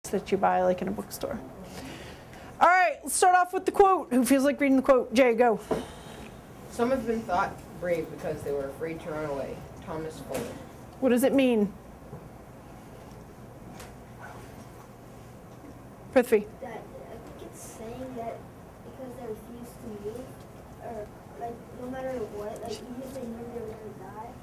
that you buy like in a bookstore. All right, let's start off with the quote. Who feels like reading the quote? Jay, go. Some have been thought brave because they were afraid to run away. Thomas Fuller. What does it mean? Prithvi. That I think it's saying that because they refuse to move, or like no matter what, like even if they knew they were gonna die,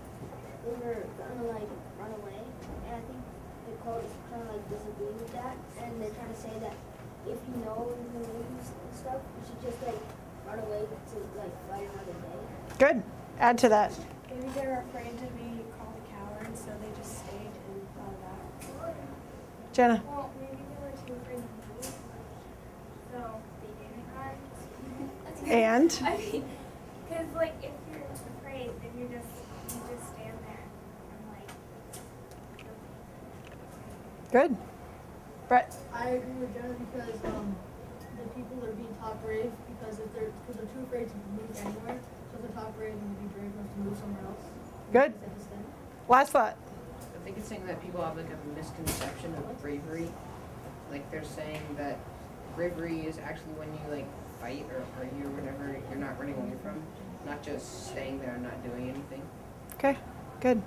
they were gonna like run away. And I think the quote is kind of like disagreeing with that, and they're trying to say that if you know you're gonna lose and stuff, you should just like run away to like fight another day. Good. Add to that. Maybe they were afraid to be called cowards, so they just stayed and thought about it. Jenna. Well, maybe they were too afraid to move, so they didn't run. And? I mean, because like if you're afraid, then you just stand there and like. Good. Brett. I agree with Jenna because the people are being taught brave because they're too afraid to move anywhere. So if they're taught brave, and be brave enough to move somewhere else. Good. Last thought. I think it's saying that people have like a misconception of bravery. Like they're saying that bravery is actually when you like fight or argue or whatever, you're not running away from, not just staying there and not doing anything. Okay, good.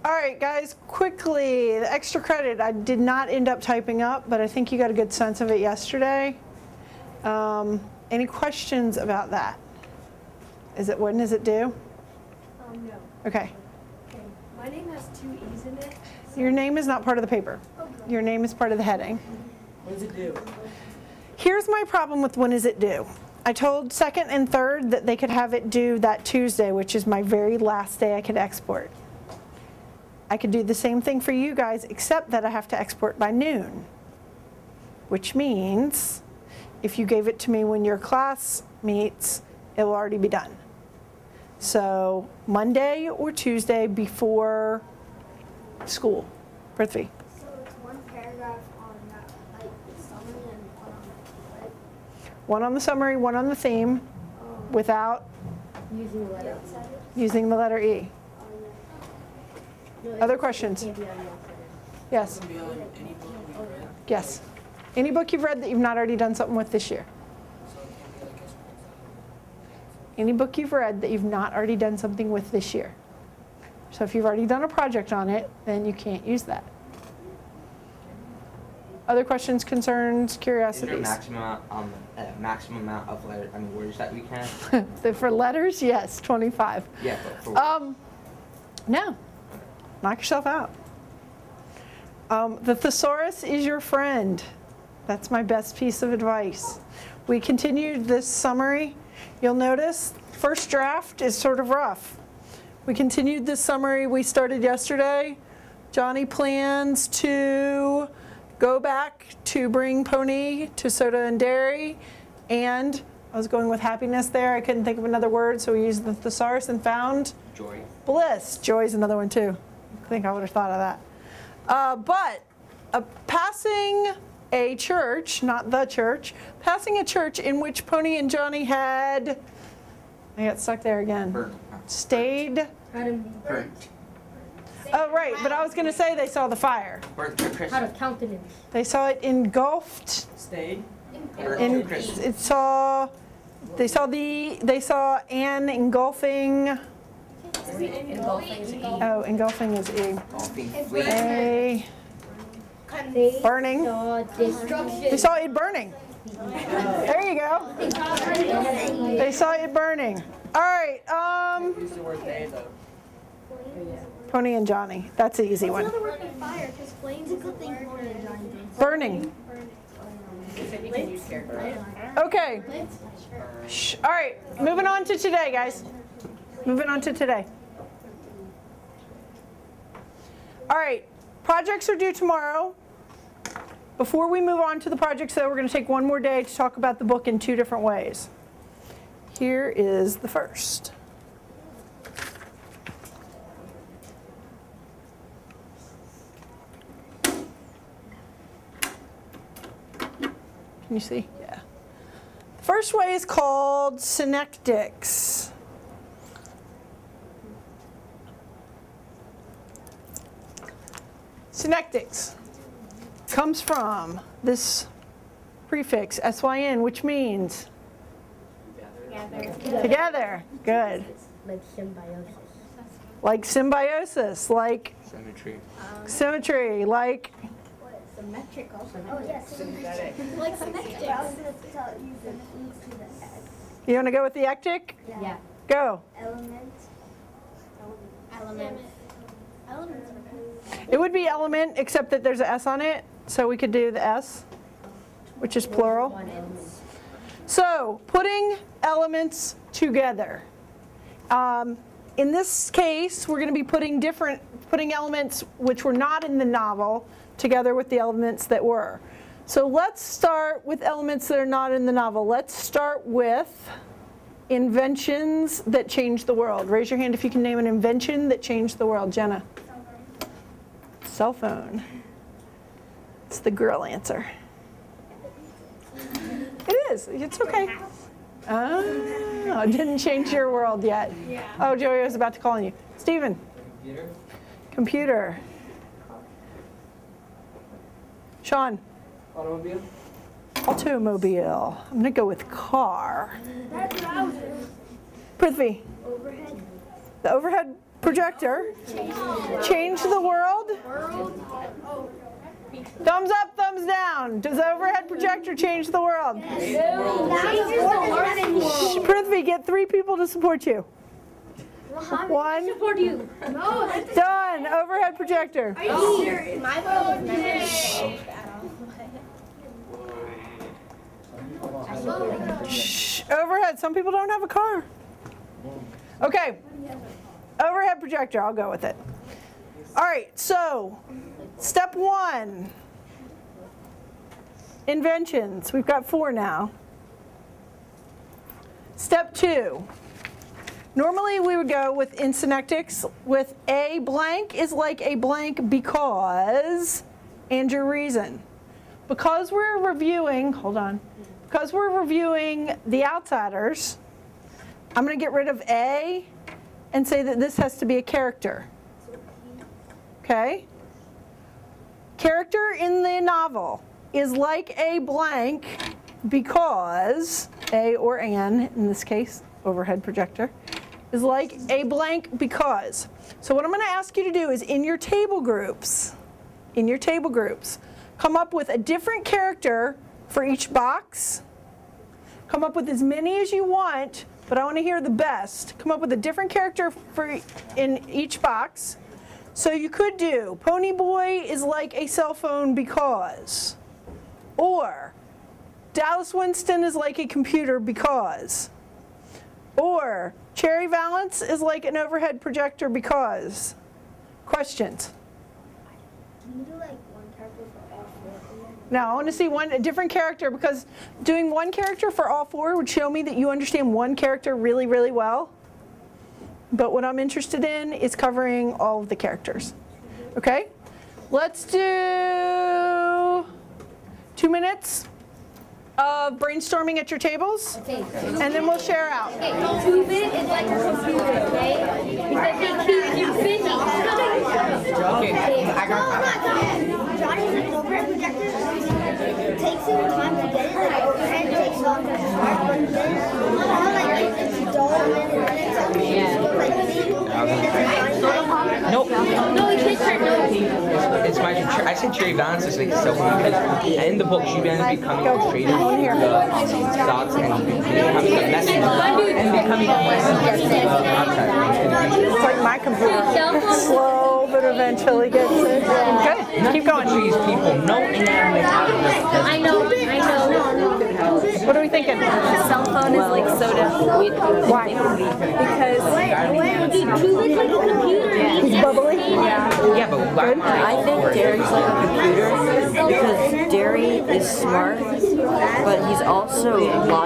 All right, guys, quickly, the extra credit I did not end up typing up, but I think you got a good sense of it yesterday. Any questions about that? When is it due? No. Okay. Okay. My name has 2 E's in it. Your name is not part of the paper. Your name is part of the heading. When does it do? Here's my problem with when is it due. I told second and third that they could have it due that Tuesday, which is my very last day I could export. I could do the same thing for you guys, except that I have to export by noon, which means if you gave it to me when your class meets, it will already be done. So Monday or Tuesday before school. Prithvi. So it's one paragraph on that, like the summary and one on the right? One on the summary, one on the theme, without Using the letter. using the letter E. No, Other questions? Can't be on the outside. Yes. Can be on any book we've read. Yes. Any book you've read that you've not already done something with this year? So it can't be like Any book you've read that you've not already done something with this year. So if you've already done a project on it, then you can't use that. Other questions, concerns, curiosities? Is there a maximum amount of words that we can? For letters, yes, 25. Yeah, but for No. Knock yourself out. The thesaurus is your friend. That's my best piece of advice. We continued this summary. You'll notice first draft is sort of rough. We continued this summary we started yesterday. Johnny plans to go back to bring Pony to Soda and Dairy, and I was going with happiness there. I couldn't think of another word, so we used the thesaurus and found joy. bliss. Joy is another one too. I think I would have thought of that. But passing a church, not the church, passing a church in which Pony and Johnny had, I got stuck there again. Burnt. Stayed. Burnt. Oh, right, but I was going to say they saw the fire. Burnt to How to Christmas. countenance. They saw it engulfed. Stayed. Burnt to Christmas. They saw Anne engulfing. Oh, engulfing is E. A. Burning. They saw it burning. There you go. They saw it burning. All right. Use the word they though. Pony and Johnny. That's an easy one. Another word for fire, because flames is a thing Pony and Johnny did. Burning. You said you can use character. Okay. Shh. All right. Moving on to today, guys. Moving on to today. All right. Projects are due tomorrow. Before we move on to the projects, though, we're going to take one more day to talk about the book in 2 different ways. Here is the first. Can you see? Yeah. The first way is called synectics. Synectics. comes from this prefix, SYN, which means? Together. Good. Like symbiosis. Like symbiosis, like Symmetry. symmetry, like Symmetric also. Oh, yes. Synthetic. Like symmetric. I was going to tell you the E to the S. you want to go with the ectic? Yeah. Go. Element. Element. It would be element, except that there's an S on it, so we could do the S, which is plural. So, putting elements together. In this case, we're going to be putting elements which were not in the novel together with the elements that were. So let's start with elements that are not in the novel. Let's start with inventions that changed the world. Raise your hand if you can name an invention that changed the world. Jenna. Cell phone. It's the girl answer. It is. It's okay. Oh, it didn't change your world yet. Yeah. Oh, Joey was about to call on you. Stephen. Computer. Computer. Sean. Automobile. Automobile. I'm going to go with car. That's what I was doing. Prithvi. Overhead. The overhead projector changed the world. Thumbs up, thumbs down. Does the overhead projector change the world? Prithvi, get 3 people to support you. 1. Support you. No, that's Done. Overhead projector. Are you serious? My vote is Shh. Overhead. Some people don't have a car. Okay. Overhead projector. I'll go with it. All right. So, step 1. Inventions. We've got 4 now. Step 2. Normally we would go with in synectics with a blank is like a blank because and your reason. Because we're reviewing, because we're reviewing The Outsiders, I'm going to get rid of a and say that this has to be a character. Okay? Character in the novel is like a blank because, a or an, in this case, overhead projector, is like a blank because. So what I'm going to ask you to do is in your table groups, come up with a different character for each box. Come up with as many as you want, but I want to hear the best. Come up with a different character in each box. So you could do, Pony Boy is like a cell phone because. Or, Dallas Winston is like a computer because. Or, Cherry Valance is like an overhead projector because. Questions? Can you do like one character for all 4? No, I want to see a different character because doing one character for all 4 would show me that you understand one character really, really well. But what I'm interested in is covering all of the characters. Okay? Let's do 2 minutes of brainstorming at your tables, and then we'll share out. Okay, 2 minutes is like a computer, okay? Because they keep you busy. Okay, I got Johnny's an overhead projector. It takes some time to get it. Like overhead takes long to start, but then it's dull and then it's Nope. No, he can't start. It's my. I said Cherry Valance is like so because in the book she ends up becoming a trader of the thoughts and becoming a messenger and becoming a messenger of outside. It's like my computer. Slow, but eventually gets it. Good. Keep going. These people, no inanimate object. I know. What are we thinking? The cell phone is like soda. Why? Because He's bubbly? Yeah, but I think Derry's like a computer because Derry is smart, but he's also logical.